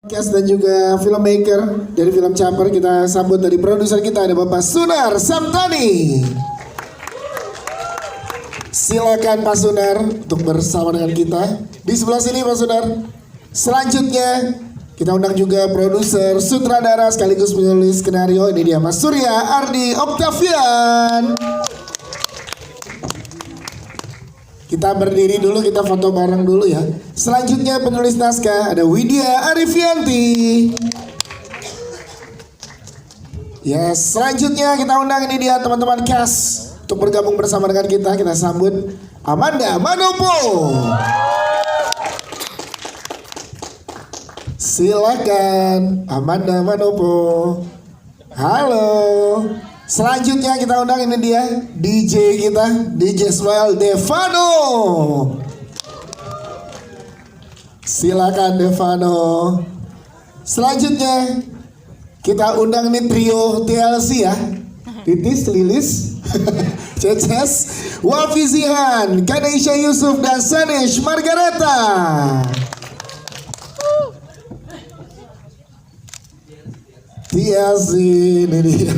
Podcast dan juga filmmaker dari film Caper. Kita sambut dari produser kita ada Bapak Sunar Samtani. Silakan Pak Sunar untuk bersama dengan kita di sebelah sini Pak Sunar. Selanjutnya kita undang juga produser, sutradara sekaligus penulis skenario. Ini dia Mas Surya Ardi Octavian. Kita berdiri dulu, kita foto bareng dulu ya. Selanjutnya penulis naskah ada Widya Arifianti. Yes, selanjutnya kita undang ini dia teman-teman cast untuk bergabung bersama dengan kita. Kita sambut Amanda Manopo. Silakan Amanda Manopo. Halo. Selanjutnya kita undang ini dia DJ kita, DJ Smile Devano. Silakan Devano. Selanjutnya kita undang ini trio TLC ya. Titis, Lilis, Ceces, Wafi Zihan, Kadeisha Yusuf dan Sanesh Margareta. TLC ini dia.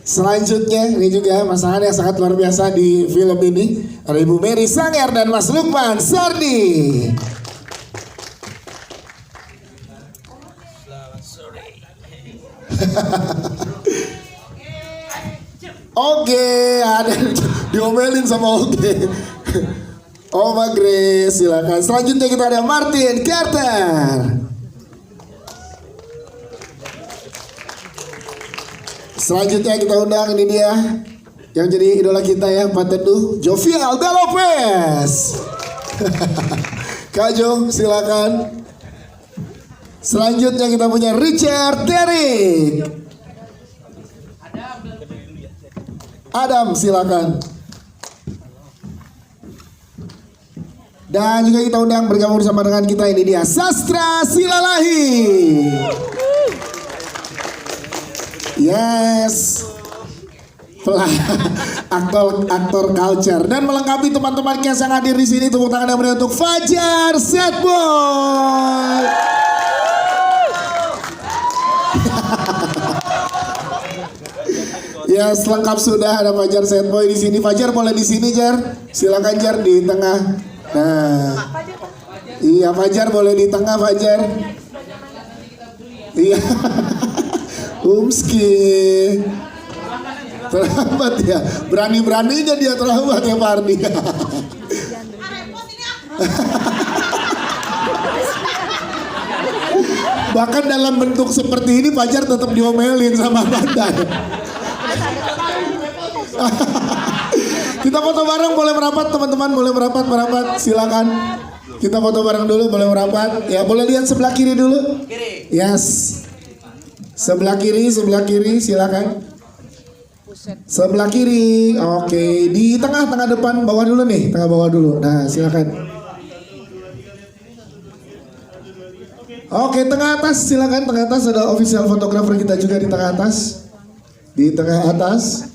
Selanjutnya ini juga pasangan yang sangat luar biasa di film ini. Ada Ibu Mary Sanger dan Mas Lukman Sardi. Oke, ada diomelin sama Oke. Oma Grace, silakan. Selanjutnya kita ada Martin Carter. Selanjutnya kita undang ini dia yang jadi idola kita ya, Pak Teduh, Jovial De Lopez. Kak Jo, silakan. Selanjutnya kita punya Richard Derrick. Adam, silakan. Dan juga kita undang bergabung bersama dengan kita ini dia Sastra Silalahi. Yes, aktor culture dan melengkapi teman-teman cast yang hadir di sini. Tepuk tangan yang meriah untuk Fajar Setboy. Yes, lengkap sudah ada Fajar Setboy di sini. Fajar boleh di sini Jar, silakan Jar di tengah. Nah, iya Fajar boleh di tengah Fajar. Iya. Umski terlambat ya, berani-beraninya dia terlambat ya Pak Ardi. Bahkan dalam bentuk seperti ini Fajar tetap diomelin sama Bandar. Kita foto bareng, boleh merapat teman-teman, boleh merapat silakan. Kita foto bareng dulu, boleh merapat ya, boleh lihat sebelah kiri dulu. Yes. Sebelah kiri silakan. Sebelah kiri, oke. Di tengah depan bawah dulu nih, tengah bawah dulu. Nah silakan. Oke, tengah atas silakan. Tengah atas ada official fotografer kita juga di tengah atas. Di tengah atas.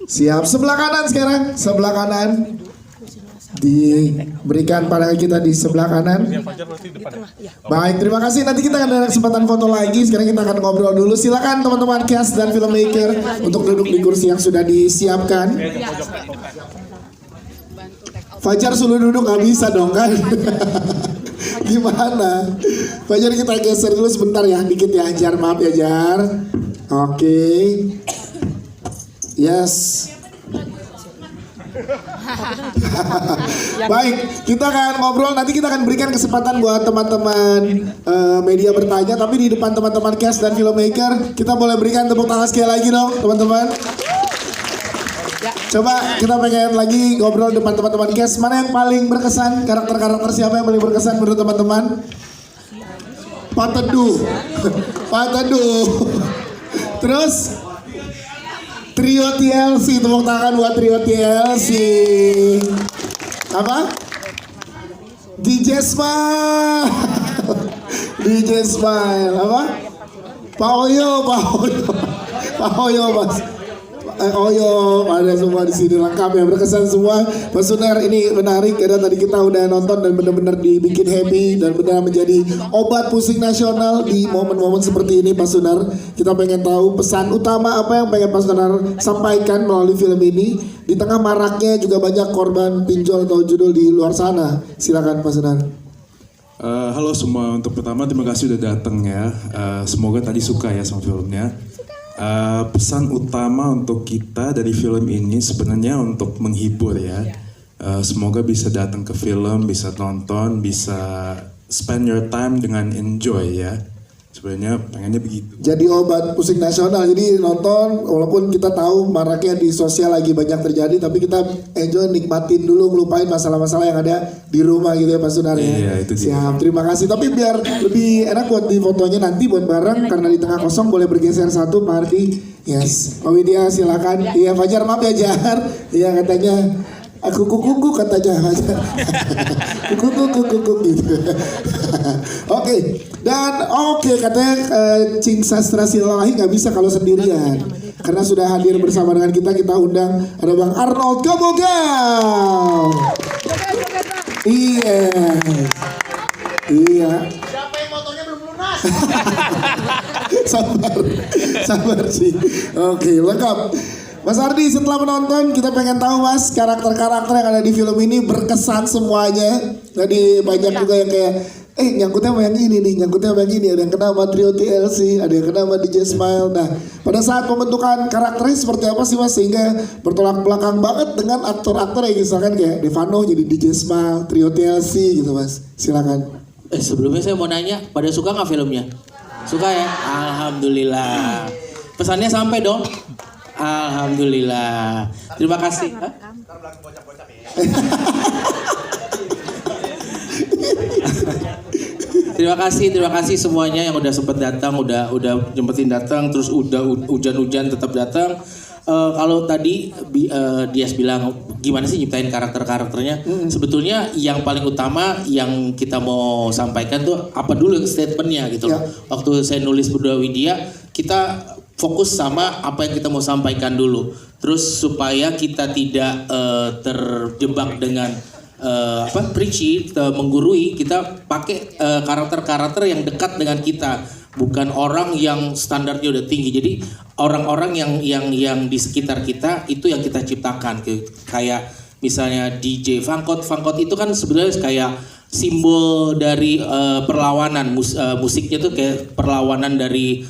Siap, sebelah kanan sekarang. Sebelah kanan. Diberikan pandangan kita di sebelah kanan. Baik, terima kasih. Nanti kita akan ada kesempatan foto lagi. Sekarang kita akan ngobrol dulu. Silakan teman-teman cast dan filmmaker untuk duduk di kursi yang sudah disiapkan. Fajar suruh duduk nggak bisa dong kan? Gimana? Fajar kita geser dulu sebentar ya, dikit ya Jar, maaf ya Jar. Oke. Yes. Baik, kita akan ngobrol. Nanti kita akan berikan kesempatan buat teman-teman media bertanya. Tapi di depan teman-teman cast dan filmmaker, kita boleh berikan tepuk tangan sekali lagi dong teman-teman. Coba kita pengen lagi ngobrol depan teman-teman cast. Mana yang paling berkesan? Karakter-karakter siapa yang paling berkesan menurut teman-teman? Pak Teduh. Pak Teduh. Terus trio TLC, tepuk tangan buat trio TLC. Apa? DJ Smile. DJ Smile. Apa? Pak Oyo Mas. Oyong, ada semua di sini lengkap ya, berkesan semua. Mas Sunar, ini menarik karena tadi kita udah nonton dan benar-benar dibikin happy dan benar menjadi obat pusing nasional di momen-momen seperti ini, Pak Sunar. Kita pengen tahu pesan utama apa yang pengen Pak Sunar sampaikan melalui film ini di tengah maraknya juga banyak korban pinjol atau judul di luar sana. Silakan Pak Sunar. Halo semua, untuk pertama terima kasih udah datang ya. Semoga tadi suka ya sama filmnya. Pesan utama untuk kita dari film ini sebenarnya untuk menghibur ya. Semoga bisa datang ke film, bisa tonton, bisa spend your time dengan enjoy ya. Sebenarnya pengennya begitu. Jadi obat pusing nasional, jadi nonton walaupun kita tahu maraknya di sosial lagi banyak terjadi, tapi kita enjoy, nikmatin dulu, ngelupain masalah-masalah yang ada di rumah gitu ya Pak Sunar ya. Iya, itu dia. Siap, terima kasih. Tapi biar lebih enak buat di fotonya nanti buat bareng, karena di tengah kosong boleh bergeser satu Pak Ardi. Yes, Pak Widya silakan. Iya Fajar, maaf ya Jar. Iya katanya aku kuku katanya kuku gitu. Oke. Dan katanya Cing Sastra Silahi nggak bisa kalau sendirian. Karena sudah hadir bersama dengan kita undang ada Bang Arnold Gabogam. Iya. Siapa yang motornya belum lunas? sabar sih. Oke, lengkap. Mas Ardi, setelah menonton kita pengen tahu Mas, karakter-karakter yang ada di film ini berkesan semuanya. Tadi banyak juga yang kayak nyangkutnya sama yang ini nih, nyangkutnya sama yang ini. Ada yang kena sama Trio TLC, ada yang kena sama DJ Smile. Nah, pada saat pembentukan karakternya seperti apa sih Mas, sehingga bertolak belakang banget dengan aktor-aktor yang misalkan kayak Devano jadi DJ Smile, Trio TLC gitu Mas. Silakan. Sebelumnya saya mau nanya, pada suka nggak filmnya? Suka ya? Alhamdulillah. Pesannya sampai dong. Alhamdulillah. Terima kasih. Terima kasih semuanya yang udah sempat datang, udah nyempetin datang, terus udah hujan-hujan tetap datang. Kalau tadi Dias bilang gimana sih nyiptain karakternya, sebetulnya yang paling utama yang kita mau sampaikan tuh apa dulu statementnya gitu loh. Waktu saya nulis Berdua Widya, kita fokus sama apa yang kita mau sampaikan dulu, terus supaya kita tidak terjebak dengan preachy, menggurui. Kita pakai karakter-karakter yang dekat dengan kita, bukan orang yang standarnya udah tinggi. Jadi orang-orang yang di sekitar kita itu yang kita ciptakan. Kayak misalnya DJ Fangkot itu kan sebenarnya kayak simbol dari perlawanan, musiknya tuh kayak perlawanan dari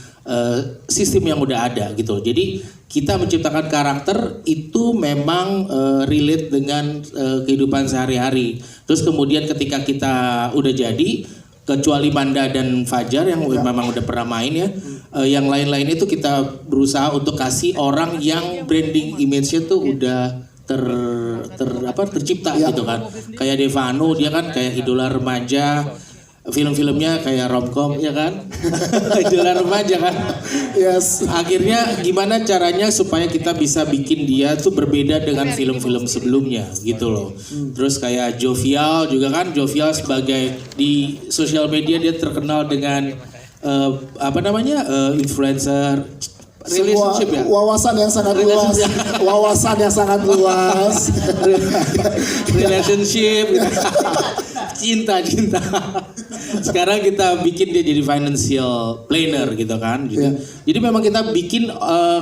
sistem yang udah ada gitu. Jadi kita menciptakan karakter itu memang relate dengan kehidupan sehari-hari. Terus kemudian ketika kita udah jadi, kecuali Manda dan Fajar yang memang udah pernah main ya, yang lain-lain itu kita berusaha untuk kasih orang yang branding image-nya tuh udah tercipta gitu kan. Kayak Devano, dia kan kayak idola remaja. Film-filmnya kayak romcom ya kan, idola remaja kan. Yes. Akhirnya gimana caranya supaya kita bisa bikin dia tuh berbeda dengan film-film sebelumnya gitu loh. Terus kayak Jovial juga kan, Jovial sebagai di sosial media dia terkenal dengan influencer. Relationship ya? Wawasan yang sangat luas. Relationship gitu. Cinta. Sekarang kita bikin dia jadi financial planner gitu kan. Jadi memang kita bikin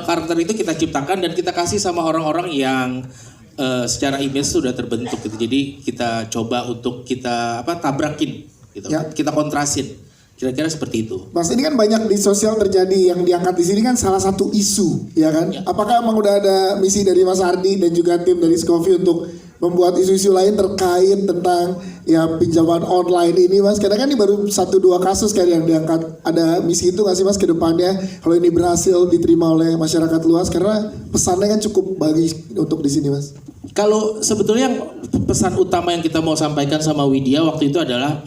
karakter itu kita ciptakan dan kita kasih sama orang-orang yang secara image sudah terbentuk gitu. Jadi kita coba untuk kita tabrakin gitu. Kita kontrasin. Kira-kira seperti itu. Mas, ini kan banyak di sosial terjadi, yang diangkat di sini kan salah satu isu, ya kan? Apakah emang udah ada misi dari Mas Ardi dan juga tim dari Scovie untuk membuat isu-isu lain terkait tentang pinjaman online ini, Mas? Karena kan ini baru 1-2 kasus kayak yang diangkat. Ada misi itu nggak sih Mas ke depannya kalau ini berhasil diterima oleh masyarakat luas? Karena pesannya kan cukup bagus untuk di sini, Mas. Kalau sebetulnya pesan utama yang kita mau sampaikan sama Widya waktu itu adalah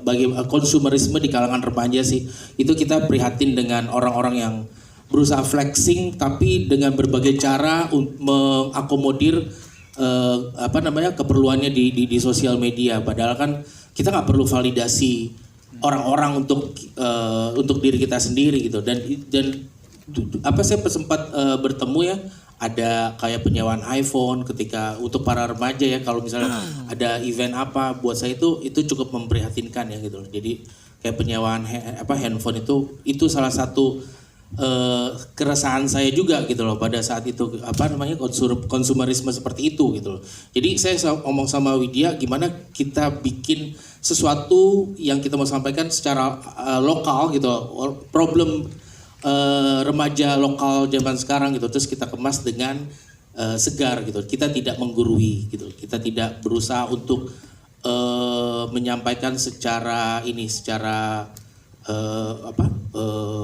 bagi konsumerisme di kalangan remaja sih. Itu kita prihatin dengan orang-orang yang berusaha flexing tapi dengan berbagai cara mengakomodir keperluannya di sosial media. Padahal kan kita nggak perlu validasi orang-orang untuk diri kita sendiri gitu. Dan saya sempat bertemu ya, ada kayak penyewaan iPhone ketika untuk para remaja ya, kalau misalnya ada event apa, buat saya itu cukup memprihatinkan ya gitu loh. Jadi kayak penyewaan handphone itu salah satu keresahan saya juga gitu loh pada saat itu, konsumerisme seperti itu gitu loh. Jadi saya ngomong sama Widya, gimana kita bikin sesuatu yang kita mau sampaikan secara lokal gitu, problem remaja lokal zaman sekarang gitu, terus kita kemas dengan segar gitu. Kita tidak menggurui gitu, kita tidak berusaha untuk menyampaikan secara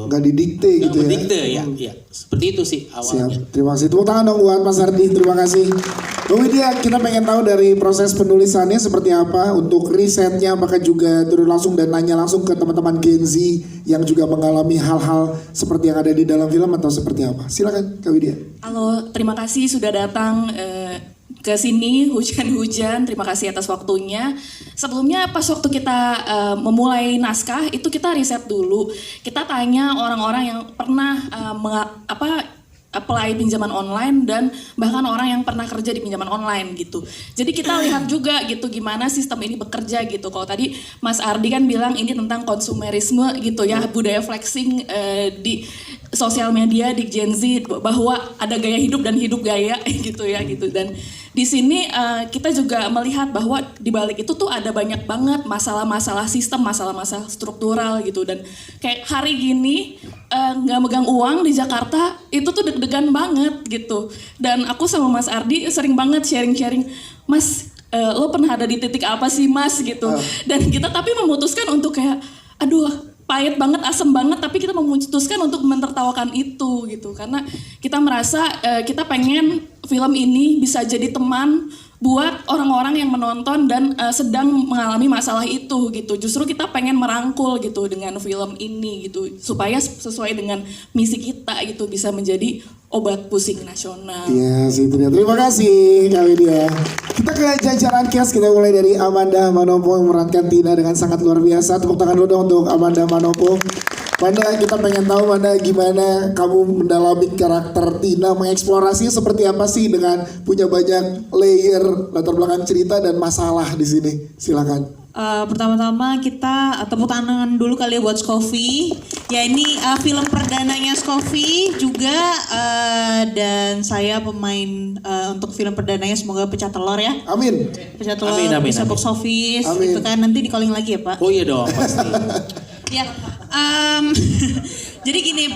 nggak didikte gitu ya. Didikte ya. Seperti itu sih awalnya. Siap. Terima kasih. Tepuk tangan dong buat Mas Ardi. Terima kasih. Bu Widya, kita pengen tahu dari proses penulisannya seperti apa, untuk risetnya, apakah juga turun langsung dan nanya langsung ke teman-teman Gen Z yang juga mengalami hal-hal seperti yang ada di dalam film atau seperti apa? Silakan Kak Widya. Halo, terima kasih sudah datang ke sini hujan-hujan. Terima kasih atas waktunya. Sebelumnya pas waktu kita memulai naskah itu kita riset dulu. Kita tanya orang-orang yang pernah apply pinjaman online dan bahkan orang yang pernah kerja di pinjaman online gitu. Jadi kita lihat juga gitu gimana sistem ini bekerja gitu. Kalau tadi Mas Ardi kan bilang ini tentang konsumerisme gitu ya, budaya flexing di sosial media di Gen Z, bahwa ada gaya hidup dan hidup gaya gitu ya gitu. Dan di sini kita juga melihat bahwa di balik itu tuh ada banyak banget masalah-masalah sistem, masalah-masalah struktural gitu. Dan kayak hari gini nggak megang uang di Jakarta itu tuh deg-degan banget gitu. Dan aku sama Mas Ardi sering banget sharing-sharing, Mas lo pernah ada di titik apa sih Mas gitu. Dan kita tapi memutuskan untuk kayak aduh pahit banget, asem banget, tapi kita memutuskan untuk menertawakan itu gitu. Karena kita merasa kita pengen film ini bisa jadi teman buat orang-orang yang menonton dan sedang mengalami masalah itu gitu. Justru kita pengen merangkul gitu dengan film ini gitu, supaya sesuai dengan misi kita gitu, bisa menjadi obat pusing nasional. Iya, itu dia. Terima kasih Kak Widya. Kita ke jajaran cast, kita mulai dari Amanda Manopo yang memerankan Tina dengan sangat luar biasa. Tepuk tangan dulu dong untuk Amanda Manopo. Manda, kita pengen tahu Manda gimana kamu mendalami karakter Tina, mengeksplorasinya seperti apa sih dengan punya banyak layer latar belakang cerita dan masalah di sini. Silakan. Pertama-tama kita tepuk tangan dulu kali ya buat Scoffy. Ya ini film perdananya Scoffy juga dan saya pemain untuk film perdananya, semoga pecah telur ya. Amin. Pecah telur Amin. bisa box office gitu kan, nanti di calling lagi ya Pak. Oh iya dong pasti. Ya, jadi gini,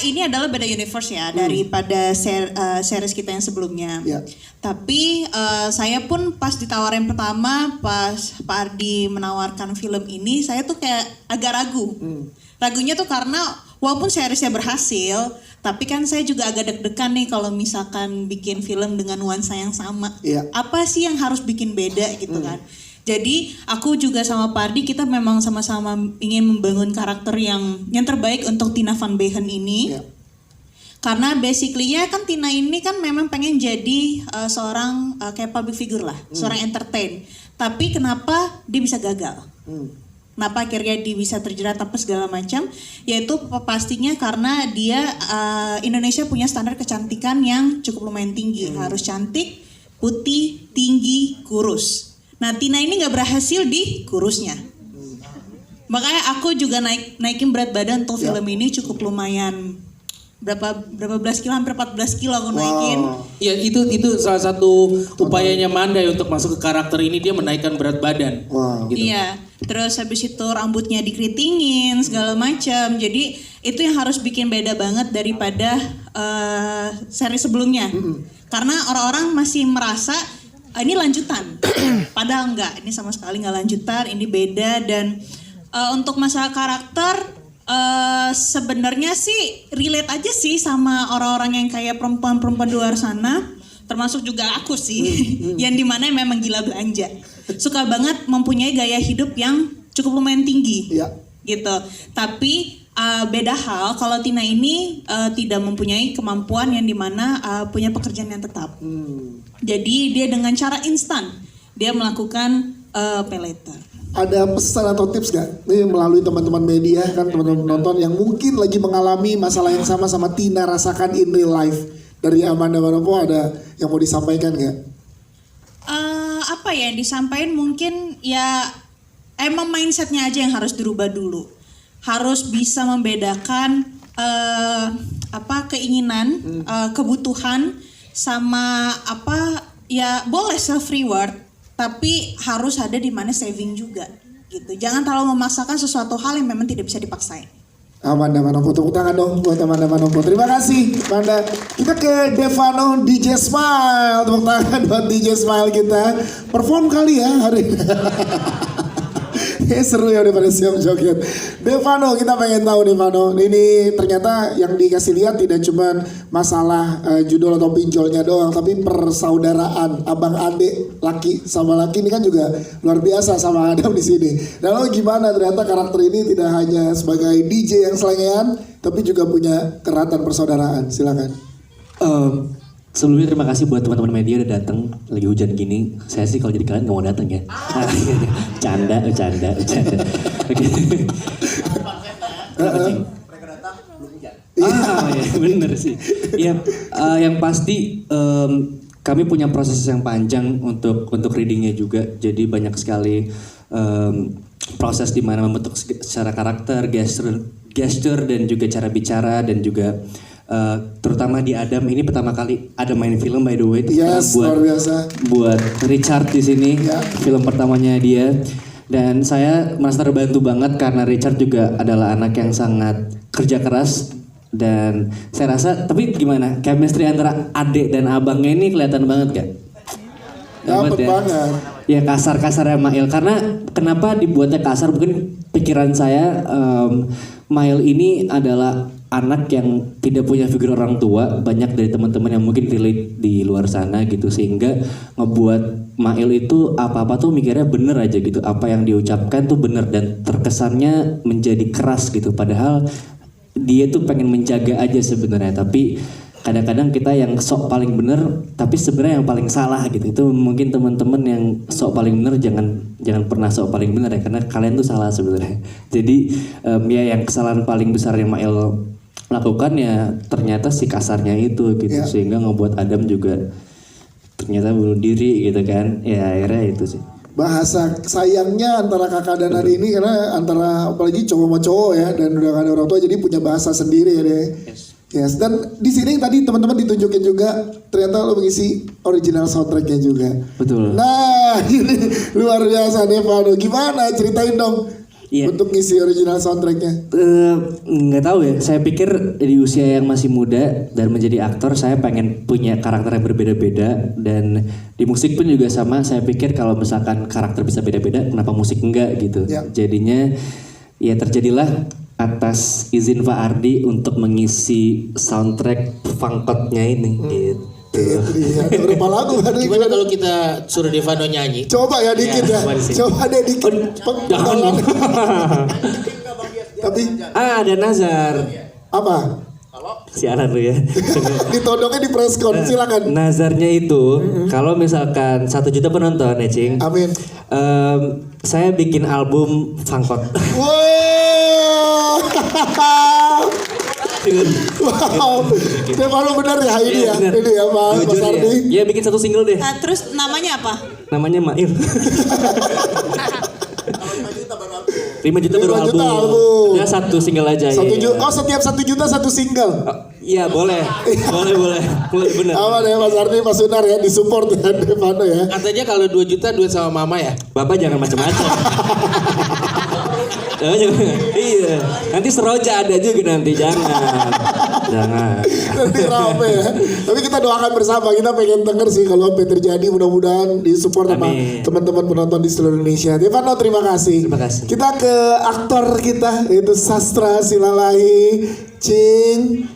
ini adalah beda universe ya daripada series kita yang sebelumnya. Ya. Tapi saya pun pas ditawarin pertama, pas Pak Ardi menawarkan film ini, saya tuh kayak agak ragu. Ragunya tuh karena walaupun seriesnya berhasil, tapi kan saya juga agak deg-degan nih kalau misalkan bikin film dengan nuansa yang sama. Ya. Apa sih yang harus bikin beda gitu kan? Jadi aku juga sama Pak Ardi, kita memang sama-sama ingin membangun karakter yang terbaik untuk Tina Van Behen ini. Yeah. Karena basically-nya kan Tina ini kan memang pengen jadi seorang kayak public figure lah, seorang entertain. Tapi kenapa dia bisa gagal? Kenapa akhirnya dia bisa terjerat apa segala macam? Yaitu pastinya karena dia Indonesia punya standar kecantikan yang cukup lumayan tinggi. Harus cantik, putih, tinggi, kurus. Nah Tina ini nggak berhasil di kurusnya, makanya aku juga naikin berat badan untuk film ini cukup lumayan, berapa belas kilo, hampir 14 kilo aku naikin. Ya itu salah satu upayanya Manda untuk masuk ke karakter ini, dia menaikkan berat badan. Gitu. Iya, terus habis itu rambutnya dikeritingin segala macam, jadi itu yang harus bikin beda banget daripada seri sebelumnya. Karena orang-orang masih merasa ini lanjutan, padahal enggak, ini sama sekali enggak lanjutan, ini beda. Dan untuk masalah karakter sebenarnya sih relate aja sih sama orang-orang yang kayak perempuan-perempuan di luar sana, termasuk juga aku sih, yang dimana memang gila belanja, suka banget mempunyai gaya hidup yang cukup lumayan tinggi, gitu. Tapi beda hal kalau Tina ini tidak mempunyai kemampuan yang dimana punya pekerjaan yang tetap. Jadi dia dengan cara instan dia melakukan pay later. ada pesan atau tips gak? Nih melalui teman-teman media kan, teman-teman penonton yang mungkin lagi mengalami masalah yang sama Tina rasakan in real life. Dari Amanda Manopo ada yang mau disampaikan gak? Apa ya yang disampaikan mungkin ya emang mindsetnya aja yang harus dirubah dulu. Harus bisa membedakan keinginan, kebutuhan sama ya boleh self reward, tapi harus ada di mana saving juga gitu. Jangan terlalu memaksakan sesuatu hal yang memang tidak bisa dipaksain. Amanda Manopo, tepuk tangan dong buat Amanda Manopo. Terima kasih Amanda. Kita ke Devano DJ Smile, tepuk tangan buat DJ Smile kita. Perform kali ya hari ini. Seru ya udah pada siap joget. Devano, kita pengen tahu Devano, ini ternyata yang dikasih lihat tidak cuma masalah judul atau pinjolnya doang, tapi persaudaraan abang adik laki sama laki ini kan juga luar biasa sama Adam di sini. Dan lalu gimana ternyata karakter ini tidak hanya sebagai DJ yang selengean, tapi juga punya keratan persaudaraan. Silakan. Sebelumnya terima kasih buat teman-teman media udah datang lagi hujan gini. Saya sih kalau jadi kalian nggak mau datang ya. Canda. Oke. Ya, bener sih. Ya, yang pasti kami punya proses yang panjang untuk readingnya juga. Jadi banyak sekali proses di mana membentuk secara karakter, gesture dan juga cara bicara dan juga terutama di Adam ini pertama kali ada main film by the way. Yes, luar biasa. Buat Richard di sini, film pertamanya dia. Dan saya merasa terbantu banget karena Richard juga adalah anak yang sangat kerja keras. Dan saya rasa, tapi gimana, chemistry antara adik dan abangnya ini kelihatan banget gak? Dapet ya? banget. Ya kasar-kasarnya Mail, karena kenapa dibuatnya kasar, mungkin pikiran saya Mail ini adalah anak yang tidak punya figur orang tua. Banyak dari teman-teman yang mungkin relate di luar sana gitu, sehingga ngebuat Mail itu apa-apa tuh mikirnya bener aja gitu, apa yang diucapkan tuh bener dan terkesannya menjadi keras gitu, padahal dia tuh pengen menjaga aja sebenarnya. Tapi kadang-kadang kita yang sok paling bener tapi sebenarnya yang paling salah gitu. Itu mungkin teman-teman yang sok paling bener jangan pernah sok paling bener ya, karena kalian tuh salah sebenarnya. Jadi ya yang kesalahan paling besar yang Mail lakukan ya ternyata si kasarnya itu gitu, sehingga ngebuat Adam juga ternyata bunuh diri gitu kan. Ya akhirnya itu sih. Bahasa sayangnya antara kakak dan adik ini, karena antara apalagi cowok sama cowok ya, dan udah gak ada orang tua jadi punya bahasa sendiri ya deh. Yes. Dan di sini tadi teman-teman ditunjukin juga ternyata lo mengisi original soundtracknya juga. Betul. Nah ini luar biasa Devano. Gimana ceritain dong untuk ngisi original soundtracknya? Nggak tahu ya. Saya pikir di usia yang masih muda dan menjadi aktor, saya pengen punya karakter yang berbeda-beda. Dan di musik pun juga sama. Saya pikir kalau misalkan karakter bisa beda-beda, kenapa musik enggak gitu? Jadinya ya terjadilah atas izin Pak Ardi untuk mengisi soundtrack Funkotnya ini gitu. Iya, berapa lagu kan? Gimana kalau kita suruh Devano nyanyi? Coba ya dikit ya. Coba deh dikit. Jangan. Tapi ada Nazar. apa? Siaran lu ya. Ditodongnya di preskon, silakan. Nazarnya itu kalau misalkan 1 juta penonton ya Cing. Amin. Saya bikin album Funkot. Wow, Devano benar ya ini ya, ini ya Mas Ardi. Ya bikin 1 single deh. Terus namanya apa? Namanya Mail. 5 juta baru 5 juta album. album. Ya 1 single aja. Oh setiap 1 juta 1 single. Iya boleh benar. Apa deh Mas Ardi, Mas Sunar ya disupport ya Devano ya. Katanya kalau 2 juta duet sama mama ya? Bapak jangan macam-macam. Iya, nanti seroja ada juga nanti, jangan. Nanti rame ya. Tapi kita doakan bersama, kita pengen denger sih kalau sampai terjadi, mudah-mudahan disupport sama teman-teman penonton di seluruh Indonesia. Devano terima kasih. Terima kasih. Kita ke aktor kita yaitu Sastra Silalahi Cing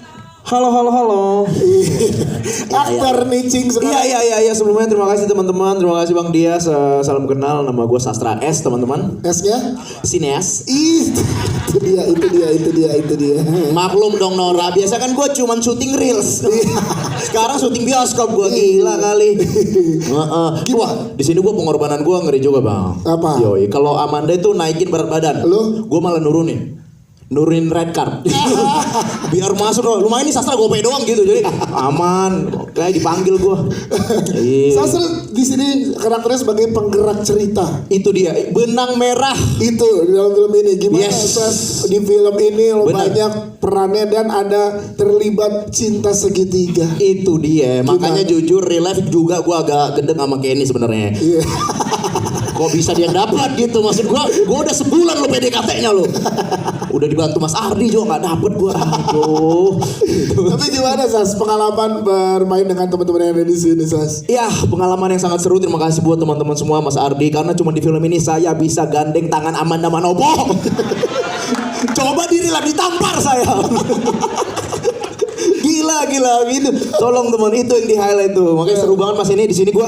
Halo. Aktor nicing sekarang. Iya. Sebelumnya terima kasih teman-teman. Terima kasih Bang Dias. Salam kenal. Nama gue Sastra S teman-teman. S-nya? Sineas. Ih, itu dia. Maklum dong Nora. Biasa kan gue cuman syuting reels. Sekarang syuting bioskop gue gila kali. Wah, di sini gue pengorbanan gue ngeri juga bang. Apa? Yoi, kalau Amanda itu naikin berat badan. Lu? Gue malah nurunin red card. Biar masuk loh. Lumayan nih Sastra gope doang gitu. Jadi aman. Kayak dipanggil gua. Sastra di sini karakternya sebagai penggerak cerita. Itu dia. Benang merah. Itu di dalam film ini. Gimana Yes. Sas, di film ini lo Benar. banyak perannya dan ada terlibat cinta segitiga. Itu dia. Makanya jujur real life juga gua agak gendeng sama Kenny sebenarnya. Iya. Kok bisa dia dapat gitu? Maksud gua udah sebulan lo PDKT-nya lo. Udah dibantu Mas Ardi juga nggak dapet gua. Aduh. Tapi gimana Sas pengalaman bermain dengan teman-teman yang ada di sini Sas? Ya, pengalaman yang sangat seru. Terima kasih buat teman-teman semua, Mas Ardi. Karena cuma di film ini saya bisa gandeng tangan Amanda Manopo. Coba diri lagi ditampar saya. Gila gitu. Tolong teman, itu yang di highlight tuh. Makanya seru banget Mas ini. Di sini gua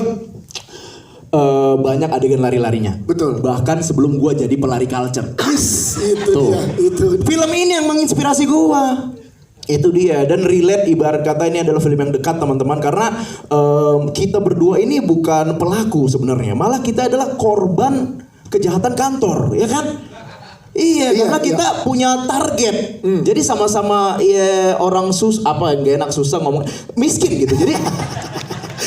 banyak adegan lari-larinya. Betul. Bahkan sebelum gua jadi pelari culture. Itu Tuh. dia, itu. Film ini yang menginspirasi gua. Itu dia, dan relate, ibarat kata ini adalah film yang dekat teman-teman, karena kita berdua ini bukan pelaku sebenarnya, malah kita adalah korban kejahatan kantor, ya kan? Iya, karena kita punya target. Jadi sama-sama ya orang yang gak enak susah ngomong miskin gitu. Jadi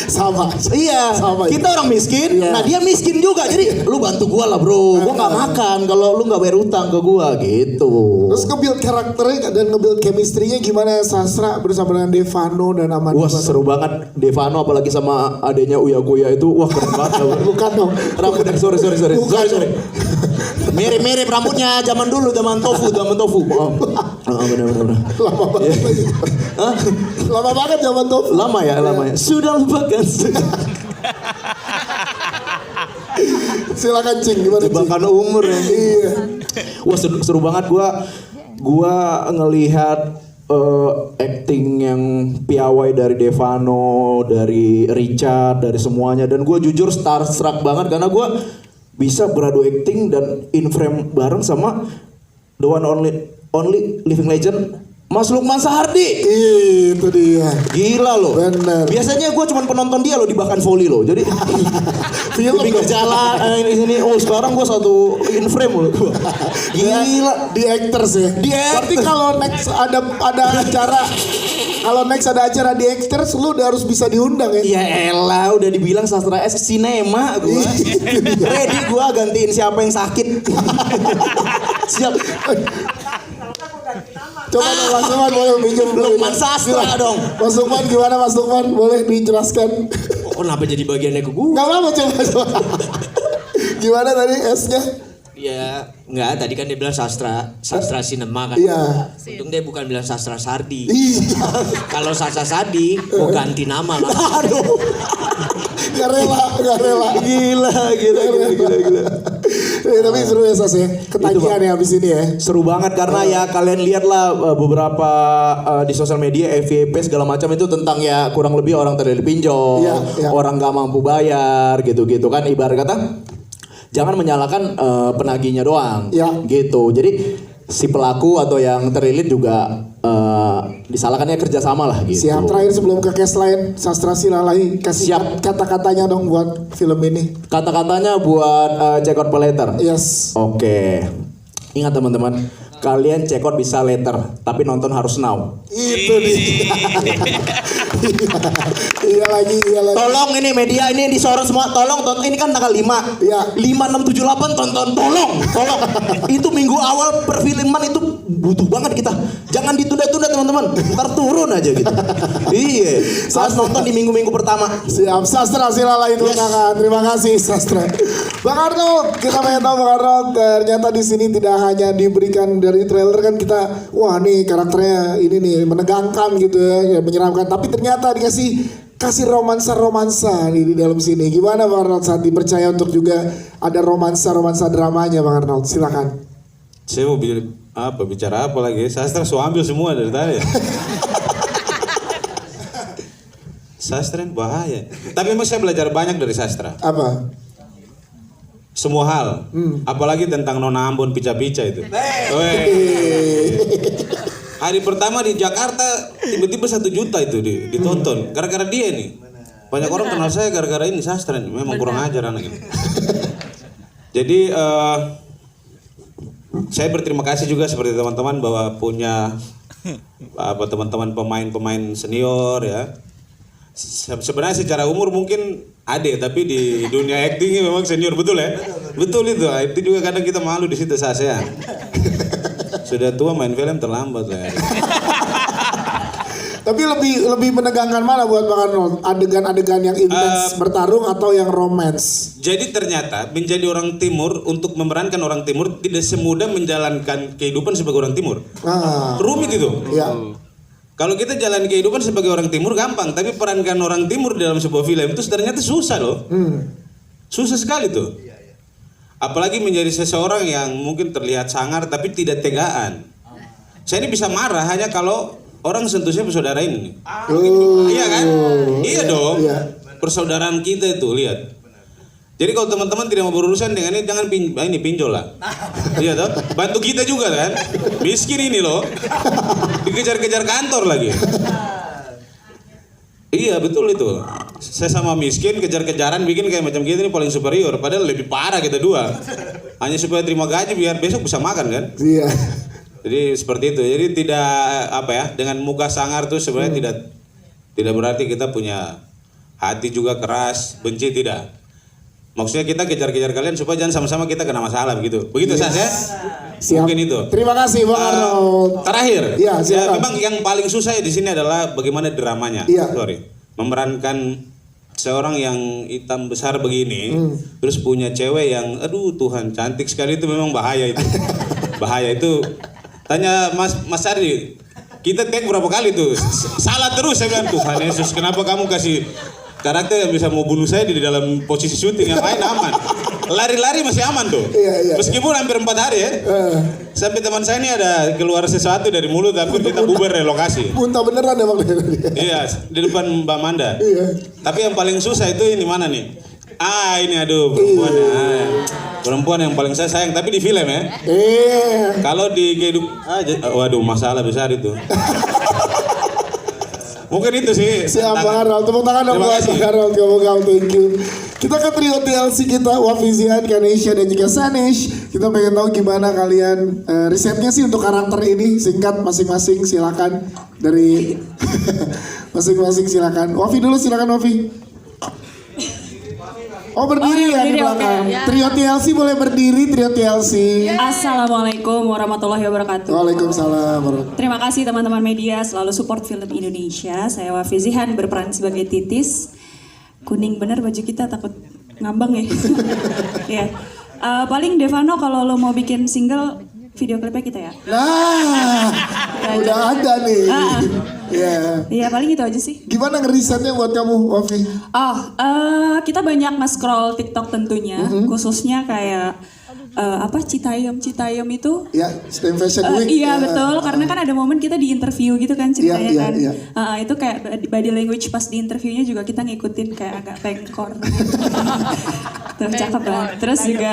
Sama. iya, Sama, kita orang miskin, Iya. nah dia miskin juga. Jadi lu bantu gua lah bro, gua nggak makan kalau lu nggak bayar utang ke gua gitu. Terus nge-build karakternya dan nge-build chemistry-nya gimana ya Sastra bersama dengan Devano dan Amanda? Wah seru banget Devano, apalagi sama adanya Uya Kuya itu, wah keren banget. Bukan dong. Rambutnya sorry. Mirip rambutnya zaman dulu, zaman tofu. Benar. Lama banget lagi. Hah? Lama banget zaman tuh. Lama ya. Sudah lupakan. Silakan Cing, gimana Cing? Jebakan umur ya. Iya. Wah seru banget gua ngelihat acting yang piawai dari Devano, dari Richard, dari semuanya, dan gua jujur starstruck banget karena gua bisa beradu acting dan in frame bareng sama the one only living legend Mas Lukman Sahardi. Itu dia. Gila loh. Bener. Biasanya gue cuma penonton dia loh di Bahkan Volley loh. Jadi Film di pinggir jalan di sini. Oh sekarang gue satu in frame loh. Gila. Di actors ya. Di Berarti actors. kalau next ada acara, kalau next ada acara di actors, lu udah harus bisa diundang ya. Ya elah udah dibilang Sastra S sinema gue. Ready gue gantiin siapa yang sakit. Siap. Coba dong Mas Lukman boleh minjem dulu. Lukman Sastra dong. Mas Lukman gimana Mas Lukman? Boleh dijelaskan? Oh, kenapa jadi bagiannya ke gue? Gak apa-apa coba. Gimana tadi S-nya? Ya, enggak, tadi kan dia bilang sastra sinema kan. Iya. Untung dia bukan bilang sastra sardi. Iya. Kalau sastra sardi, mau ganti nama lah. Aduh. Gak rela. Gila. Tapi seru ya Sas ya. Ketagihan ya abis ini ya. Seru banget karena ya kalian lihatlah beberapa di sosial media FYP segala macam itu tentang ya kurang lebih orang terlilit pinjol, Iya. orang gak mampu bayar gitu-gitu kan, ibarat kata jangan menyalahkan penagihnya doang, Iya. gitu. Jadi si pelaku atau yang terlilit juga disalahkannya kerjasama lah gitu. Siap, terakhir sebelum ke case lain, Sastra Silalai kasih Siap. kata-katanya dong buat film ini. Kata-katanya buat check out per letter. Yes. Oke. Ingat teman-teman, kalian check out bisa later, tapi nonton harus now. Itu dia. Iya lagi. Tolong ini media ini disorot semua, tolong tonton, ini kan tanggal 5. Iya. 5, 6, 7, 8 tonton, tolong. Itu minggu awal perfilman itu butuh banget kita. Jangan ditunda-tunda teman-teman. Ntar turun aja gitu. Iya. Harus nonton di minggu-minggu pertama. Siap, Sastra Silalai itu kakak. Terima kasih Sastra. Bang Arnold, kita pengen tahu Bang Arnold, ternyata di sini tidak hanya diberikan dari trailer kan kita, wah nih karakternya ini nih menegangkan gitu ya, menyeramkan. Tapi ternyata kasih romansa di dalam sini. Gimana Bang Arnold saat dipercaya untuk juga ada romansa dramanya Bang Arnold? Silakan. Saya mau bicara apa lagi? Sastra so ambil semua dari tadi. Sastra ini bahaya. Tapi memang saya belajar banyak dari sastra. Apa? Semua hal. Apalagi tentang Nona Ambon pica-pica itu. Weh. Hari pertama di Jakarta tiba-tiba 1 juta itu ditonton. Gara-gara dia nih. Banyak orang kenal saya gara-gara ini sastra ini. Memang kurang ajar anak ini. Jadi saya berterima kasih juga seperti teman-teman bahwa punya teman-teman pemain senior ya. Sebenarnya secara umur mungkin ade, tapi di dunia acting memang senior, betul ya? Betul itu. Itu juga kadang kita malu di situ saya. Sudah tua main film terlambat lah. Tapi lebih menegangkan mana buat Bang Arnold? Adegan-adegan yang intens bertarung atau yang romance? Jadi ternyata menjadi orang timur, untuk memerankan orang timur tidak semudah menjalankan kehidupan sebagai orang timur. Rumit itu. Iya. Kalau kita jalan kehidupan sebagai orang timur gampang, tapi perankan orang timur dalam sebuah film itu ternyata susah loh. Susah sekali tuh. Apalagi menjadi seseorang yang mungkin terlihat sangar tapi tidak tegaan. Saya ini bisa marah hanya kalau orang sentuh saya bersaudara ini. Iya kan? Iya dong. Persaudaraan kita itu, lihat. Jadi kalau teman-teman tidak mau berurusan dengan ini, jangan pinjol lah. Iya toh? Bantu kita juga kan? Miskin ini loh. Dikejar-kejar kantor lagi. Iya betul itu. Saya sama miskin kejar-kejaran bikin kayak macam kita ini paling superior. Padahal lebih parah kita dua. Hanya supaya terima gaji biar besok bisa makan kan? Iya. Jadi seperti itu. Jadi tidak dengan muka sangar tuh sebenarnya tidak berarti kita punya hati juga keras, benci, tidak. Maksudnya kita kejar-kejar kalian supaya jangan sama-sama kita kena masalah begitu. Begitu saja. Siap. Mungkin itu. Terima kasih Bang Arnold. Terakhir. Iya, silakan. Memang yang paling susah di sini adalah bagaimana dramanya. Iya. Memerankan seorang yang hitam besar begini, terus punya cewek yang aduh Tuhan cantik sekali, itu memang bahaya itu. Bahaya itu. Tanya Mas Ardi, kita take berapa kali tuh? Salah terus saya bilang, Tuhan Yesus, kenapa kamu kasih karakter yang bisa mau bunuh saya di dalam posisi syuting, yang lain aman. Lari-lari masih aman tuh. Iya. Meskipun hampir 4 hari ya. Sampai teman saya ini ada keluar sesuatu dari mulut, tapi kita bubar relokasi. Muntah beneran ya Bang? Iya, di depan Mbak Manda. Iya. Tapi yang paling susah itu ini mana nih? Ini aduh perempuan. Perempuan yang paling saya sayang, tapi di film ya. Kalau di kehidupan, waduh masalah besar itu. Mungkin itu sih. Siap Bang Arnold, tepuk tangan dong buat Bang Arnold, kamu thank you. Kita ke trio TLC kita, Wafi, Zihan, Kanesha, dan juga Sanesh. Kita pengen tahu gimana kalian risetnya sih untuk karakter ini. Singkat masing-masing silakan dari masing-masing silakan. Wafi dulu silakan Wafi. Oh berdiri ya di belakang. Okay. Trio TLC boleh berdiri, trio TLC. Assalamualaikum warahmatullahi wabarakatuh. Waalaikumsalam. Terima kasih teman-teman media selalu support film Indonesia. Saya Wafi Zihan berperan sebagai Titis. Kuning bener baju kita, takut ngambang ya. Ya. Paling Devano kalau lo mau bikin single, video klipnya kita ya. Nah, udah ada nih. Iya paling itu aja sih. Gimana ngerisetnya buat kamu, Wafi? Kita banyak nge-scroll TikTok tentunya, khususnya kayak Citayam itu. Ya, STEM Fashion Week. Iya betul, karena kan ada momen kita di interview gitu kan ceritanya kan. Iya. Itu kayak body language pas di interviewnya juga kita ngikutin kayak agak pengkor. Tuh cakep banget. Terus juga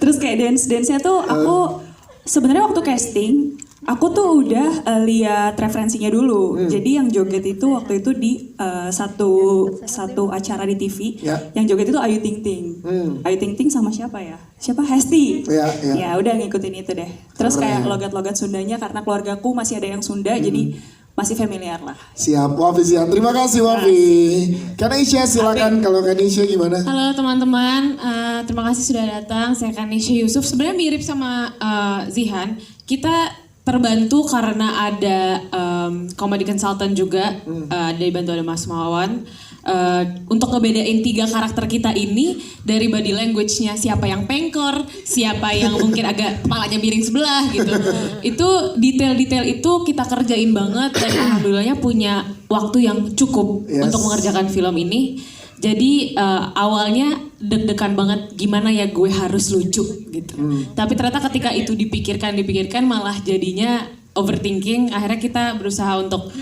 terus kayak dance-nya tuh aku sebenarnya waktu casting aku tuh udah lihat referensinya dulu. Jadi yang joget itu waktu itu di satu acara di TV. Yang joget itu Ayu Ting Ting. Ayu Ting Ting sama siapa ya? Siapa? Hesti. Ya udah ngikutin itu deh. Terus kayak logat-logat Sundanya karena keluargaku masih ada yang Sunda jadi masih familiar lah. Siap, Wafi siap. Terima kasih Wafi. Kanesha silakan, kalau Kanesha gimana? Halo teman-teman, terima kasih sudah datang. Saya Kanesha Yusuf. Sebenarnya mirip sama Zihan. Kita terbantu karena ada comedy consultant juga, dibantu oleh Mas Mawan. Untuk ngebedain 3 karakter kita ini dari body language-nya, siapa yang pengkor, siapa yang mungkin agak kepalanya miring sebelah gitu. Itu detail-detail itu kita kerjain banget dan alhamdulillahnya punya waktu yang cukup untuk mengerjakan film ini. Jadi awalnya deg-degan banget gimana ya gue harus lucu gitu. Tapi ternyata ketika itu dipikirkan malah jadinya overthinking. Akhirnya kita berusaha untuk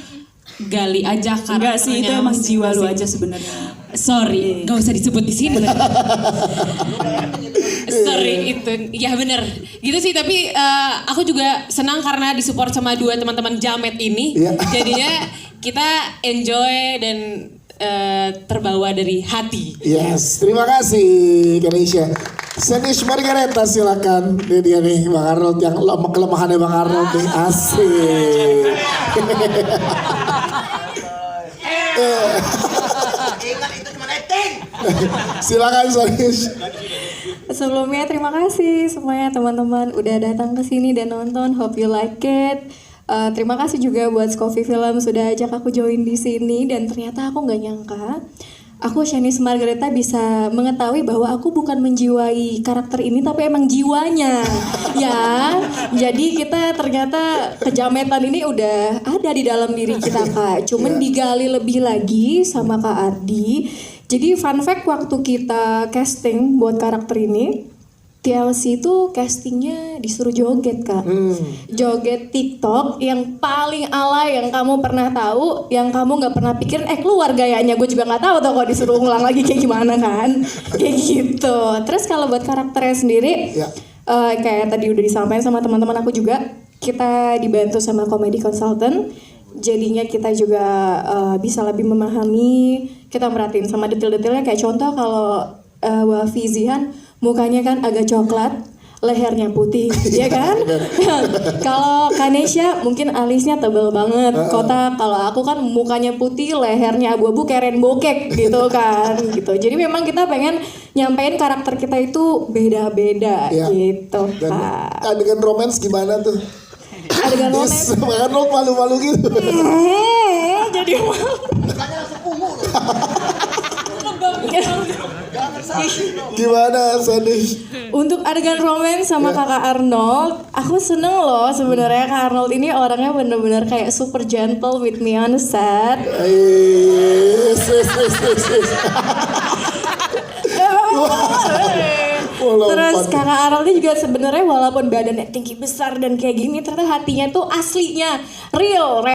gali aja karakternya. Enggak sih, itu emang jiwa lu aja sebenarnya. Sorry, nggak usah disebut di sini. Sorry itu, ya bener. Gitu sih, tapi aku juga senang karena disupport sama dua teman-teman jamet ini. Iya. Jadinya kita enjoy dan terbawa dari hati. Yes, terima kasih Ganesha. Senish Margareta silakan. Ini dia nih Bang Arnold yang kelemahannya Bang Arnold nih, asik. Silakan Senish. Sebelumnya terima kasih semuanya teman-teman udah datang ke sini dan nonton. Hope you like it. Terima kasih juga buat Scoffi Film sudah ajak aku join di sini dan ternyata aku nggak nyangka aku Shanice Margareta bisa mengetahui bahwa aku bukan menjiwai karakter ini tapi emang jiwanya ya. Jadi kita ternyata kejametan ini udah ada di dalam diri kita Kak. Cuman digali lebih lagi sama Kak Ardi. Jadi fun fact waktu kita casting buat karakter ini TLC itu castingnya disuruh joget Kak. Joget TikTok yang paling alay yang kamu pernah tahu, yang kamu nggak pernah pikirin, keluar gayanya gue juga nggak tahu tuh kalau disuruh ngulang lagi kayak gimana kan. Kayak gitu. Terus kalau buat karakternya sendiri, kayak tadi udah disampaikan sama teman-teman aku juga, kita dibantu sama comedy consultant. Jadinya kita juga bisa lebih memahami, kita merhatiin sama detail-detailnya kayak contoh kalau Wafi Zihan mukanya kan agak coklat, lehernya putih, ya kan? Kalau Kanesha mungkin alisnya tebal banget, kotak. Kalau aku kan mukanya putih, lehernya abu-abu kayak rainbow cake gitu kan, gitu. Jadi memang kita pengen nyampein karakter kita itu beda-beda gitu. Dan adegan romance gimana tuh? Adegan romance? Bahkan lo malu-malu gitu. Jadi malu. Gimana Senish? Untuk adegan romance sama kakak Arnold, aku seneng loh sebenarnya Kak Arnold ini orangnya bener-bener kayak super gentle with me on set. Terus kakak Arnold ini juga sebenarnya walaupun badannya tinggi besar dan kayak gini, ternyata hatinya tuh aslinya real.